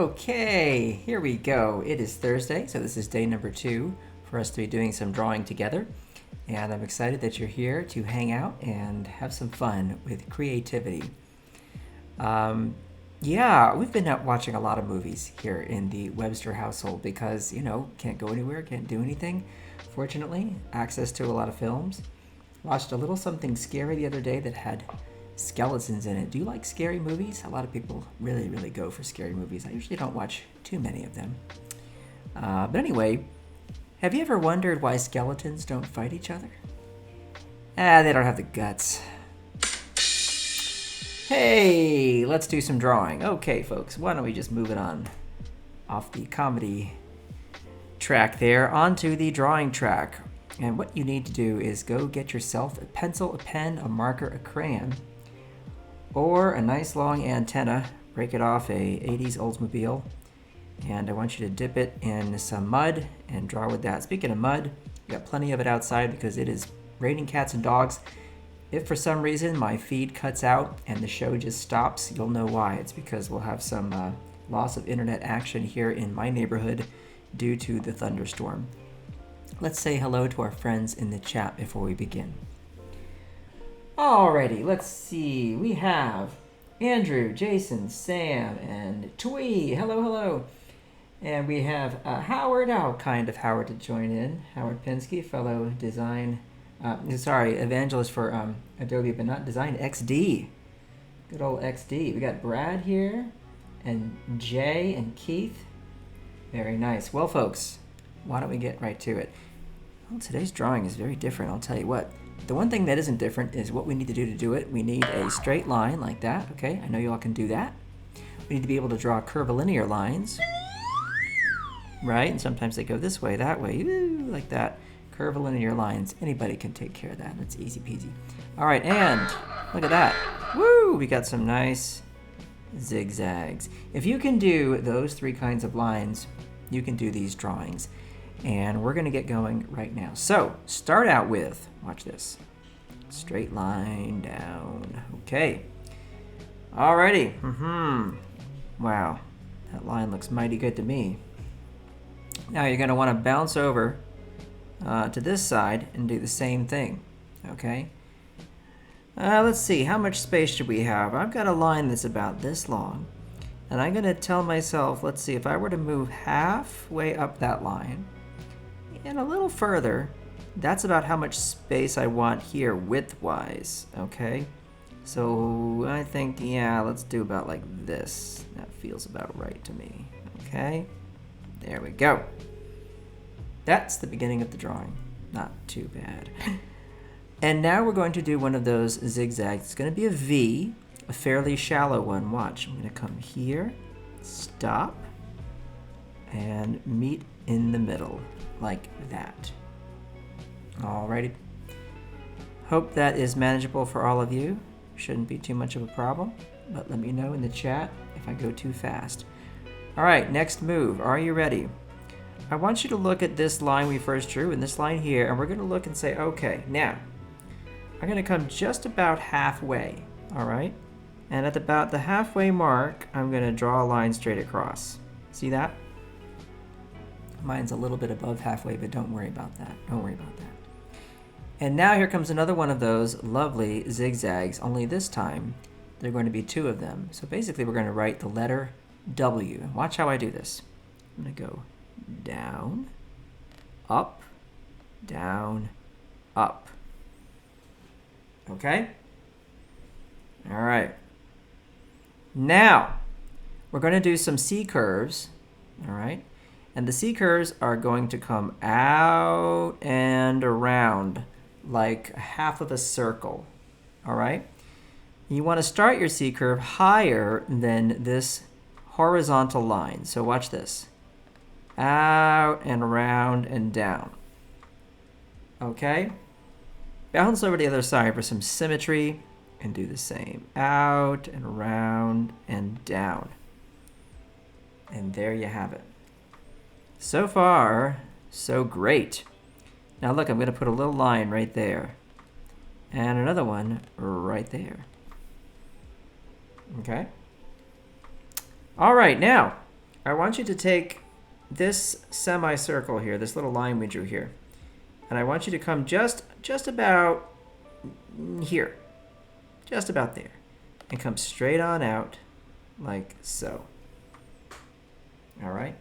Okay, here we go. It is Thursday, so this is day number 2 for us to be doing some drawing together. And I'm excited that you're here to hang out and have some fun with creativity. Yeah, we've been out watching a lot of movies here in the Webster household because, can't go anywhere, can't do anything. Fortunately, access to a lot of films. Watched a little something scary the other day that had skeletons in it. Do you like scary movies? A lot of people really, really go for scary movies. I usually don't watch too many of them. But anyway, have you ever wondered why skeletons don't fight each other? They don't have the guts. Hey, let's do some drawing. Okay, folks, why don't we just move it on off the comedy track there onto the drawing track. And what you need to do is go get yourself a pencil, a pen, a marker, a crayon, or a nice long antenna. Break it off a 80s Oldsmobile. And I want you to dip it in some mud and draw with that. Speaking of mud, you got plenty of it outside because it is raining cats and dogs. If for some reason my feed cuts out and the show just stops, you'll know why. It's because we'll have some loss of internet action here in my neighborhood due to the thunderstorm. Let's say hello to our friends in the chat before we begin. Alrighty, let's see. We have Andrew, Jason, Sam, and Twee. Hello, hello. And we have Howard, kind of Howard to join in. Howard Pinsky, fellow evangelist for Adobe, but not design, XD. Good old XD. We got Brad here, and Jay, and Keith. Very nice. Well, folks, why don't we get right to it? Well, today's drawing is very different, I'll tell you what. The one thing that isn't different is what we need to do it. We need a straight line like that, okay? I know you all can do that. We need to be able to draw curvilinear lines, right? And sometimes they go this way, that way, like that. Curvilinear lines. Anybody can take care of that. It's easy peasy. All right, and look at that. Woo! We got some nice zigzags. If you can do those 3 kinds of lines, you can do these drawings. And we're going to get going right now. So, start out with, watch this, straight line down. Okay. Alrighty. Wow, that line looks mighty good to me. Now you're going to want to bounce over to this side and do the same thing. Okay. Let's see, how much space should we have? I've got a line that's about this long. And I'm going to tell myself, let's see, if I were to move halfway up that line, and a little further, that's about how much space I want here width-wise, okay? So I think, yeah, let's do about like this. That feels about right to me, okay? There we go. That's the beginning of the drawing. Not too bad. And now we're going to do one of those zigzags. It's going to be a V, a fairly shallow one. Watch, I'm going to come here, stop, and meet in the middle. Like that. Alrighty. Hope that is manageable for all of you. Shouldn't be too much of a problem, but let me know in the chat if I go too fast. Alright, next move. Are you ready? I want you to look at this line we first drew and this line here, and we're going to look and say, okay, now, I'm going to come just about halfway, alright? And at about the halfway mark, I'm going to draw a line straight across. See that? Mine's a little bit above halfway, but don't worry about that. Don't worry about that. And now here comes another one of those lovely zigzags, only this time there are going to be 2 of them. So basically we're going to write the letter W. Watch how I do this. I'm going to go down, up, down, up. Okay? All right. Now, we're going to do some C curves, all right? And the C curves are going to come out and around like half of a circle, all right? You want to start your C curve higher than this horizontal line. So watch this. Out and around and down. Okay? Bounce over to the other side for some symmetry and do the same. Out and around and down. And there you have it. So far, so great. Now look, I'm going to put a little line right there. And another one right there. Okay? All right, now, I want you to take this semicircle here, this little line we drew here, and I want you to come just about here, just about there, and come straight on out like so. All right.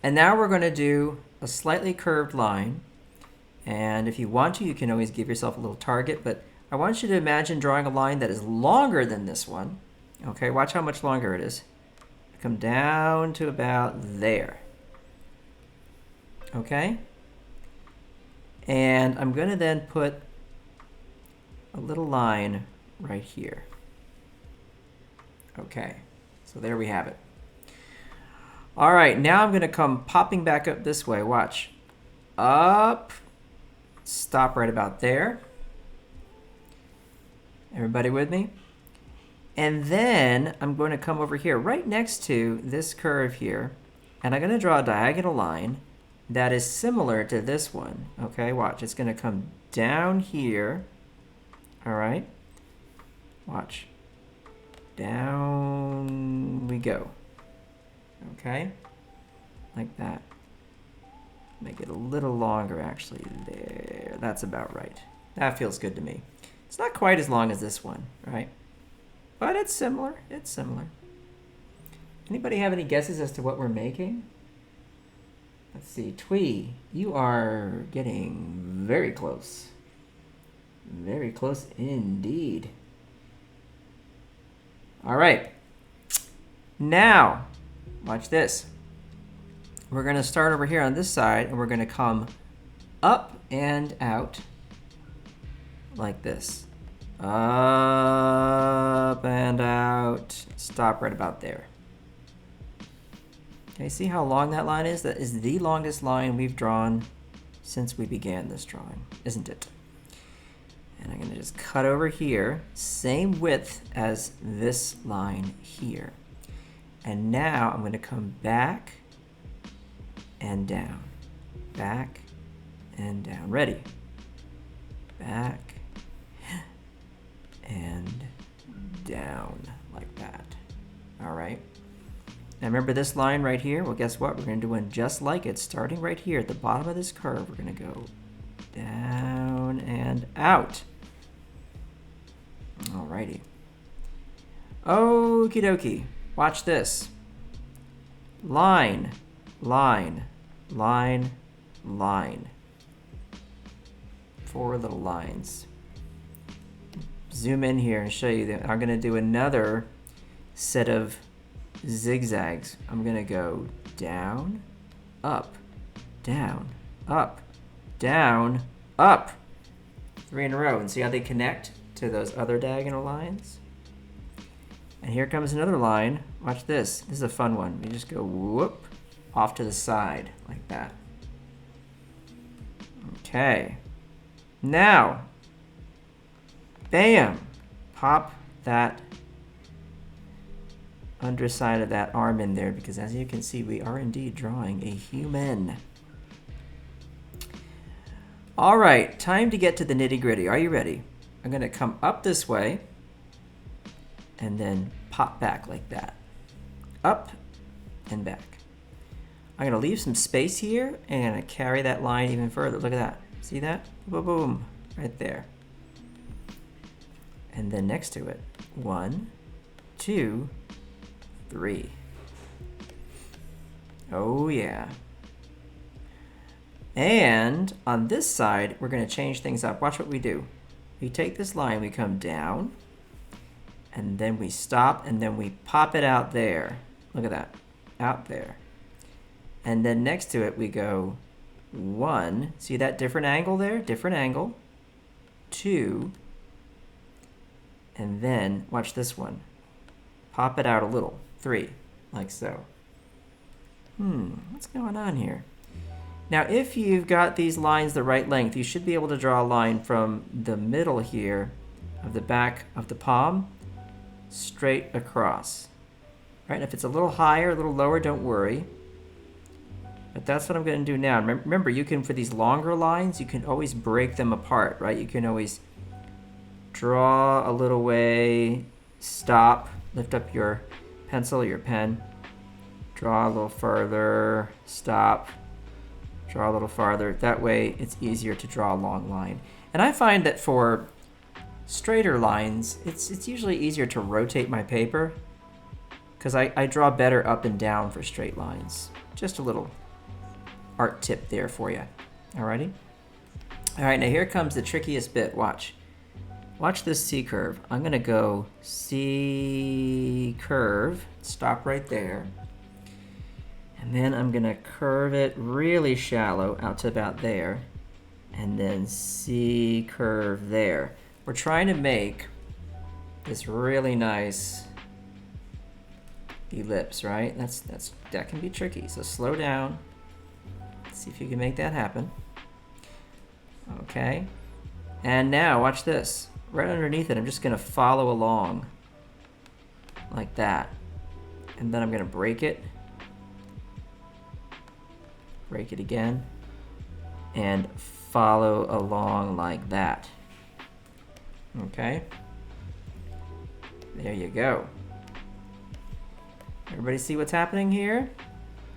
And now we're going to do a slightly curved line. And if you want to, you can always give yourself a little target, but I want you to imagine drawing a line that is longer than this one. Okay, watch how much longer it is. Come down to about there. Okay? And I'm going to then put a little line right here. Okay, so there we have it. All right, now I'm going to come popping back up this way. Watch. Up. Stop right about there. Everybody with me? And then I'm going to come over here right next to this curve here, and I'm going to draw a diagonal line that is similar to this one. Okay, watch. It's going to come down here. All right. Watch. Down we go. Okay, like that. Make it a little longer, actually. There, that's about right. That feels good to me. It's not quite as long as this one, right? But it's similar. It's similar. Anybody have any guesses as to what we're making? Let's see. Twee, you are getting very close. Very close indeed. All right. Now, watch this. We're going to start over here on this side, and we're going to come up and out like this. Up and out. Stop right about there. Okay, see how long that line is? That is the longest line we've drawn since we began this drawing, isn't it? And I'm going to just cut over here, same width as this line here. And now I'm going to come back and down, back and down. Ready? Back and down like that. All right. Now remember this line right here? Well, guess what? We're going to do one just like it, starting right here at the bottom of this curve. We're going to go down and out. All righty. Okie dokie. Watch this. Line, line, line, line. 4 little lines. Zoom in here and show you that I'm going to do another set of zigzags. I'm going to go down, up, down, up, down, up. 3 in a row. And see how they connect to those other diagonal lines? And here comes another line. Watch this. This is a fun one. We just go whoop off to the side like that. Okay. Now, bam, pop that underside of that arm in there, because as you can see, we are indeed drawing a human. All right, time to get to the nitty-gritty. Are you ready? I'm going to come up this way and then pop back like that. Up and back. I'm going to leave some space here and I'm going to carry that line even further. Look at that. See that? Boom, boom, right there. And then next to it, 1, 2, 3. Oh yeah. And on this side, we're going to change things up. Watch what we do. We take this line, we come down, and then we stop, and then we pop it out there. Look at that, out there. And then next to it, we go 1. See that different angle there? Different angle. 2. And then, watch this one. Pop it out a little. 3, like so. What's going on here? Now, if you've got these lines the right length, you should be able to draw a line from the middle here of the back of the palm straight across. Right? And if it's a little higher, a little lower, don't worry. But that's what I'm going to do now. Remember, you can, for these longer lines, you can always break them apart, right? You can always draw a little way, stop, lift up your pencil or your pen. Draw a little further, stop, draw a little farther. That way it's easier to draw a long line. And I find that for straighter lines, it's usually easier to rotate my paper because I draw better up and down for straight lines. Just a little art tip there for you. Alrighty? Alright, now here comes the trickiest bit. Watch. Watch this C curve. I'm going to go C curve, stop right there. And then I'm going to curve it really shallow out to about there. And then C curve there. We're trying to make this really nice ellipse, right? That can be tricky. So slow down. See if you can make that happen. Okay. And now watch this. Right underneath it, I'm just going to follow along like that. And then I'm going to break it. Break it again. And follow along like that. Okay. There you go. Everybody see what's happening here?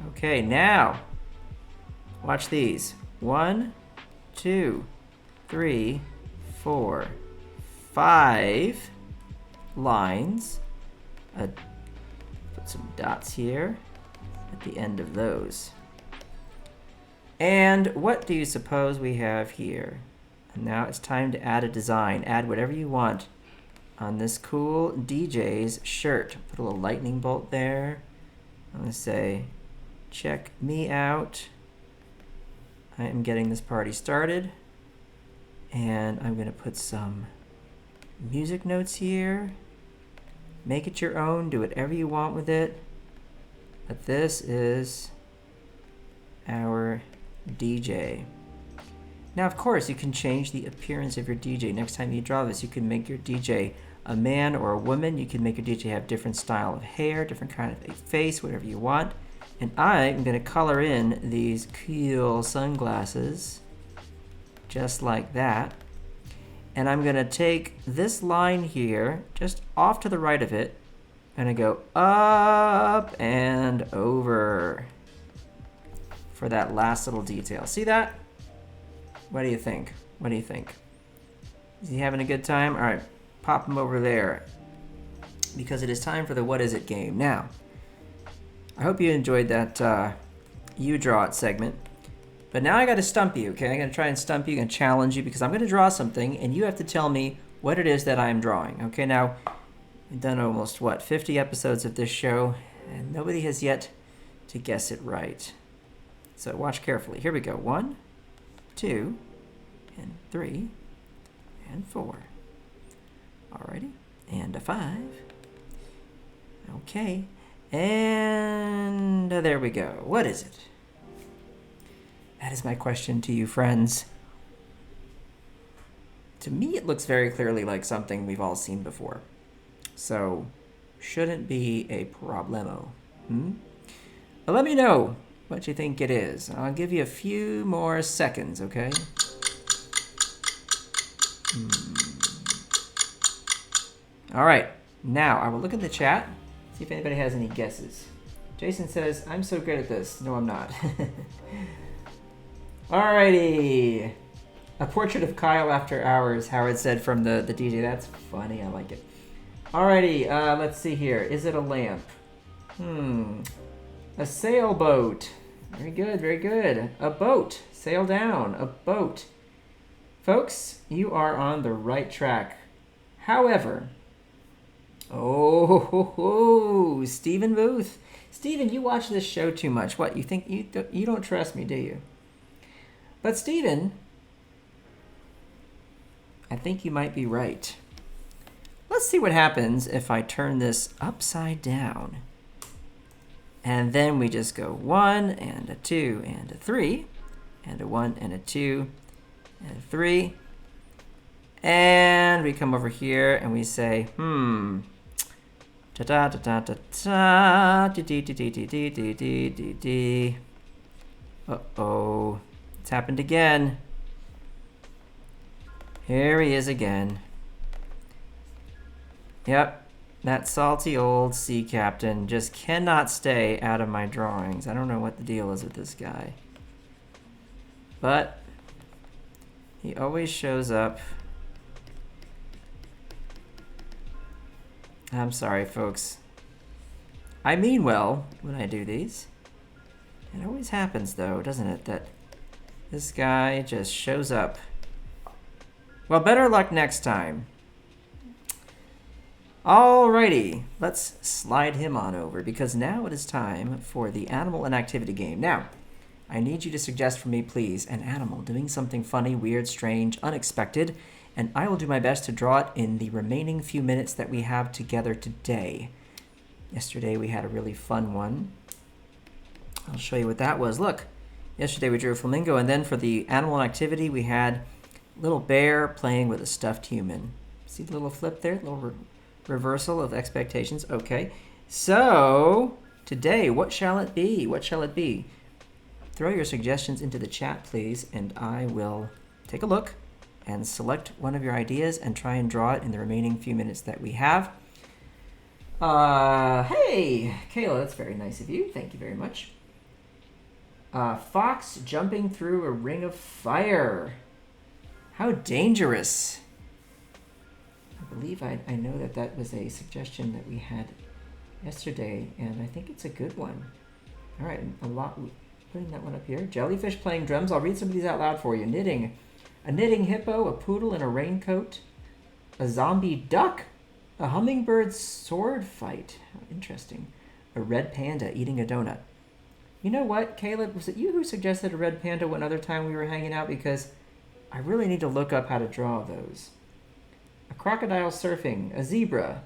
Okay, now watch these. 1, 2, 3, 4, 5 lines. Put some dots here at the end of those. And what do you suppose we have here? And now it's time to add a design. Add whatever you want on this cool DJ's shirt. Put a little lightning bolt there. I'm going to say, check me out. I am getting this party started. And I'm going to put some music notes here. Make it your own. Do whatever you want with it. But this is our DJ. Now, of course, you can change the appearance of your DJ. Next time you draw this, you can make your DJ a man or a woman. You can make your DJ have different style of hair, different kind of a face, whatever you want. And I am going to color in these cool sunglasses, just like that. And I'm going to take this line here, just off to the right of it, and I go up and over for that last little detail. See that? What do you think? What do you think? Is he having a good time? All right, pop him over there because it is time for the What Is It game. Now, I hope you enjoyed that You Draw It segment. But now I got to stump you, okay? I'm going to try and stump you, I'm going to challenge you because I'm going to draw something and you have to tell me what it is that I'm drawing. Okay, now, we've done almost, 50 episodes of this show and nobody has yet to guess it right. So watch carefully. Here we go. 1, 2, and 3, and 4. Alrighty. And a 5. Okay. And there we go. What is it? That is my question to you, friends. To me, it looks very clearly like something we've all seen before. So, shouldn't be a problemo. But let me know what you think it is. I'll give you a few more seconds, okay? All right, now I will look at the chat, see if anybody has any guesses. Jason says, I'm so good at this. No, I'm not. Alrighty. A portrait of Kyle after hours, Howard said from the DJ. That's funny, I like it. Alrighty, let's see here. Is it a lamp? A sailboat. Very good, very good. A boat. Sail down. A boat. Folks, you are on the right track. However, Stephen Booth. Stephen, you watch this show too much. What, you think you don't trust me, do you? But Stephen, I think you might be right. Let's see what happens if I turn this upside down. And then we just go 1 and a 2 and a 3 and a 1 and a 2 and a 3. And we come over here and we say, da da da da da da dee dee dee dee dee dee dee dee dee. Uh-oh. It's happened again. Here he is again. Yep. That salty old sea captain just cannot stay out of my drawings. I don't know what the deal is with this guy. But he always shows up. I'm sorry, folks. I mean well when I do these. It always happens, though, doesn't it, that this guy just shows up. Well, better luck next time. Alrighty, let's slide him on over, because now it is time for the animal and activity game. Now, I need you to suggest for me, please, an animal doing something funny, weird, strange, unexpected, and I will do my best to draw it in the remaining few minutes that we have together today. Yesterday we had a really fun one. I'll show you what that was. Look, yesterday we drew a flamingo, and then for the animal and activity we had a little bear playing with a stuffed human. See the little flip there? Little reversal of expectations. Okay, so today, what shall it be? What shall it be? Throw your suggestions into the chat, please, and I will take a look and select one of your ideas and try and draw it in the remaining few minutes that we have. Hey, Kayla, that's very nice of you. Thank you very much. Fox jumping through a ring of fire. How dangerous. I believe I know that was a suggestion that we had yesterday, and I think it's a good one. All right, putting that one up here. Jellyfish playing drums. I'll read some of these out loud for you. Knitting. A knitting hippo, a poodle in a raincoat, a zombie duck, a hummingbird sword fight. How interesting. A red panda eating a donut. You know what, Caleb? Was it you who suggested a red panda one other time we were hanging out? Because I really need to look up how to draw those. A crocodile surfing, a zebra.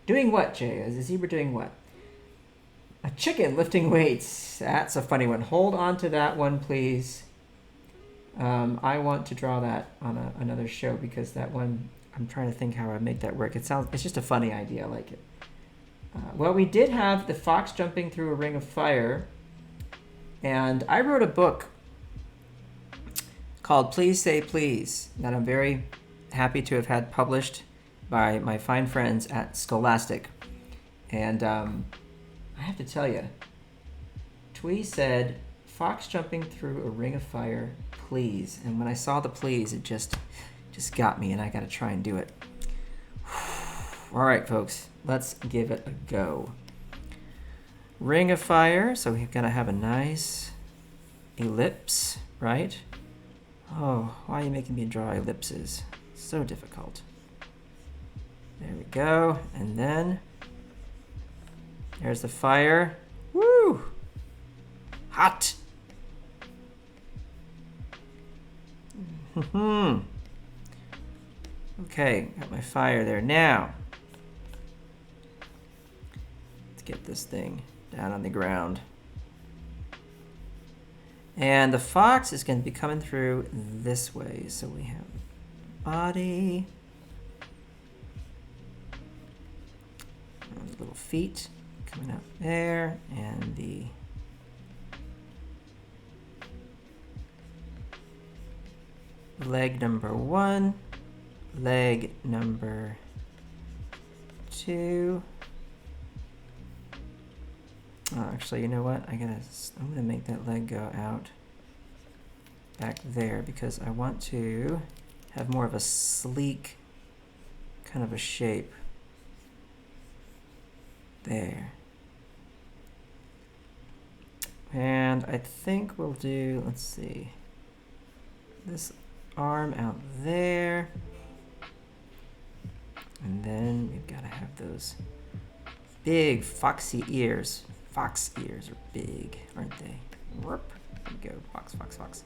Doing what, Jay? Is a zebra doing what? A chicken lifting weights. That's a funny one. Hold on to that one, please. I want to draw that on another show, because that one, I'm trying to think how I make that work. It's just a funny idea. I like it. Well, we did have the fox jumping through a ring of fire, and I wrote a book called Please Say Please that I'm very happy to have had published by my fine friends at Scholastic. And I have to tell you, Twee said, fox jumping through a ring of fire, please. And when I saw the please, it just got me, and I got to try and do it. All right, folks, let's give it a go. Ring of fire, so we've got to have a nice ellipse, right? Oh, why are you making me draw ellipses? So difficult. There we go. And then there's the fire. Woo! Hot! Okay, got my fire there. Now, let's get this thing down on the ground. And the fox is going to be coming through this way. So we have body, little feet coming out there, and the leg number 1, leg number 2. Oh, actually, you know what? I'm gonna make that leg go out back there, because I want to have more of a sleek kind of a shape there. And I think we'll do, let's see, this arm out there. And then we've got to have those big foxy ears. Fox ears are big, aren't they? Whoop. There we go. Fox, fox, fox.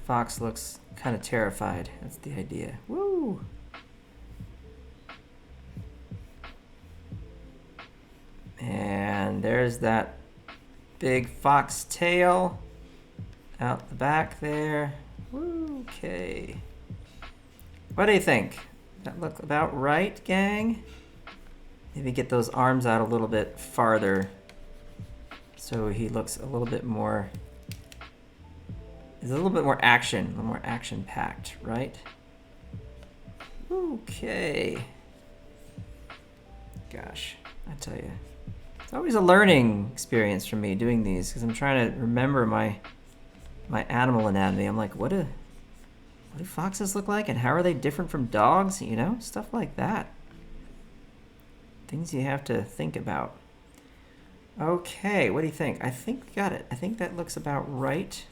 Fox looks kind of terrified. That's the idea. Woo! And there's that big fox tail out the back there. Woo, okay. What do you think? That look about right, gang? Maybe get those arms out a little bit farther so he looks a little bit more There's a little bit more action, a little more action-packed, right? Okay. Gosh, I tell you, it's always a learning experience for me doing these because I'm trying to remember my animal anatomy. I'm like, what do foxes look like, and how are they different from dogs? You know, stuff like that. Things you have to think about. Okay, what do you think? I think we got it. I think that looks about right.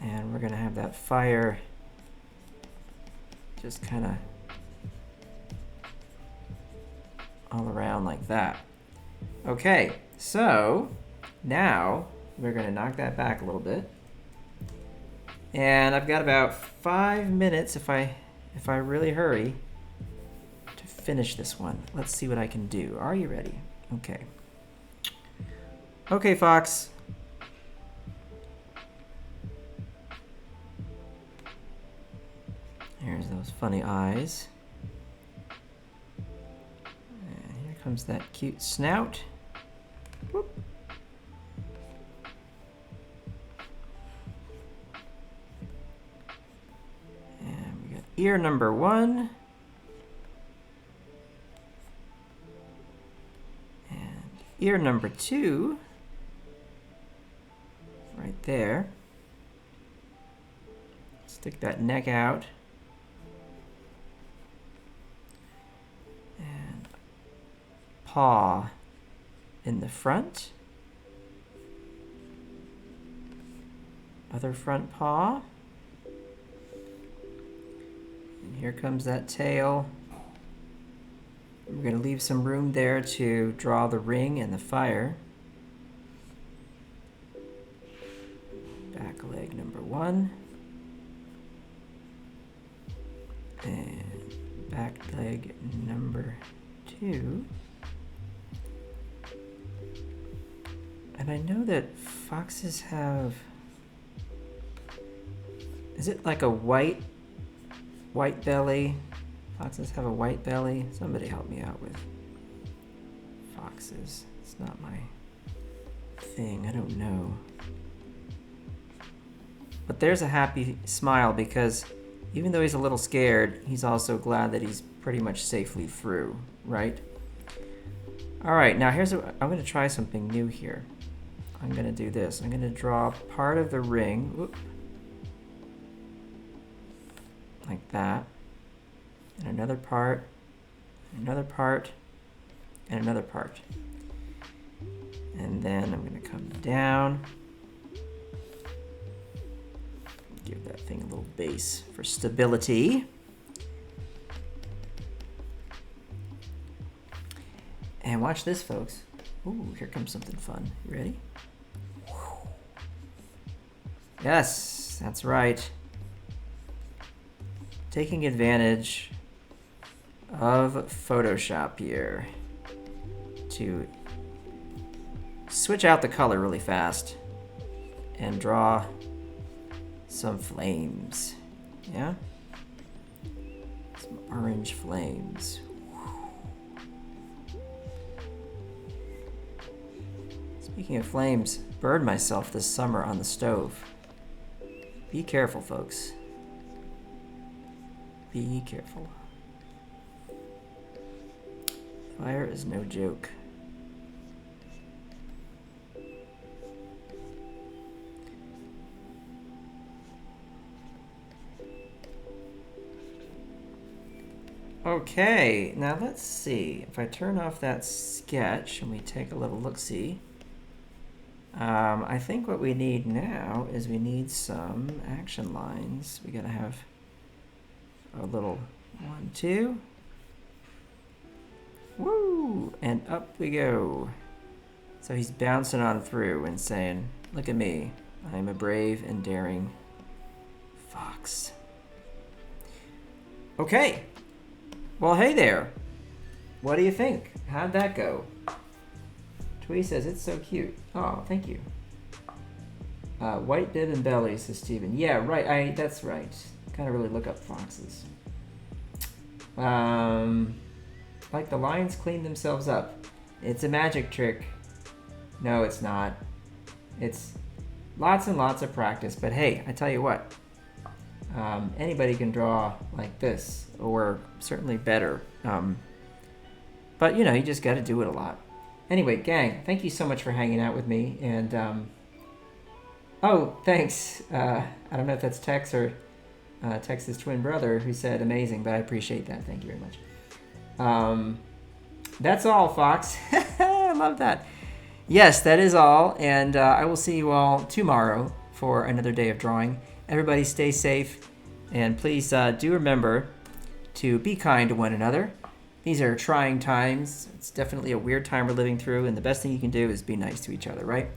And we're gonna have that fire just kind of all around like that. Okay, so now we're gonna knock that back a little bit. And I've got about 5 minutes if I really hurry to finish this one. Let's see what I can do. Are you ready? Okay. Okay, Fox. Here's those funny eyes. And here comes that cute snout. Whoop. And we got ear number 1. And ear number 2. Right there. Stick that neck out. Paw in the front. Other front paw. And here comes that tail. We're going to leave some room there to draw the ring and the fire. Back leg number 1. And back leg number 2. And I know that foxes have, is it like a white belly? Foxes have a white belly? Somebody help me out with foxes. It's not my thing, I don't know. But there's a happy smile because even though he's a little scared, he's also glad that he's pretty much safely through, right? All right, now I'm gonna try something new here. I'm gonna do this. I'm gonna draw part of the ring, whoop, like that, and another part, and another part, and another part. And then I'm gonna come down, give that thing a little base for stability. And watch this, folks. Ooh, here comes something fun. You ready? Yes, that's right. Taking advantage of Photoshop here to switch out the color really fast and draw some flames. Yeah? Some orange flames. Speaking of flames, burned myself this summer on the stove. Be careful, folks. Be careful. Fire is no joke. Okay, now let's see. If I turn off that sketch and we take a little look-see, I think what we need now is we need some action lines. We gotta have a little 1, 2. Woo! And up we go. So he's bouncing on through and saying, look at me. I'm a brave and daring fox. Okay. Well, hey there. What do you think? How'd that go? Twee says, it's so cute. Oh, thank you. White bib and belly, says Steven. Yeah, right. That's right. Kind of really look up foxes. Like the lions clean themselves up. It's a magic trick. No, it's not. It's lots and lots of practice, but hey, I tell you what, anybody can draw like this, or certainly better. But you know, you just got to do it a lot. Anyway, gang, thank you so much for hanging out with me. And oh, thanks. I don't know if that's Tex or Tex's twin brother who said amazing, but I appreciate that. Thank you very much. That's all, Fox. I love that. Yes, that is all, and I will see you all tomorrow for another day of drawing. Everybody stay safe, and please do remember to be kind to one another. These are trying times. It's definitely a weird time we're living through, and the best thing you can do is be nice to each other, right?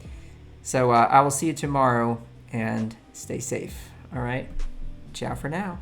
So I will see you tomorrow, and stay safe, all right? Ciao for now.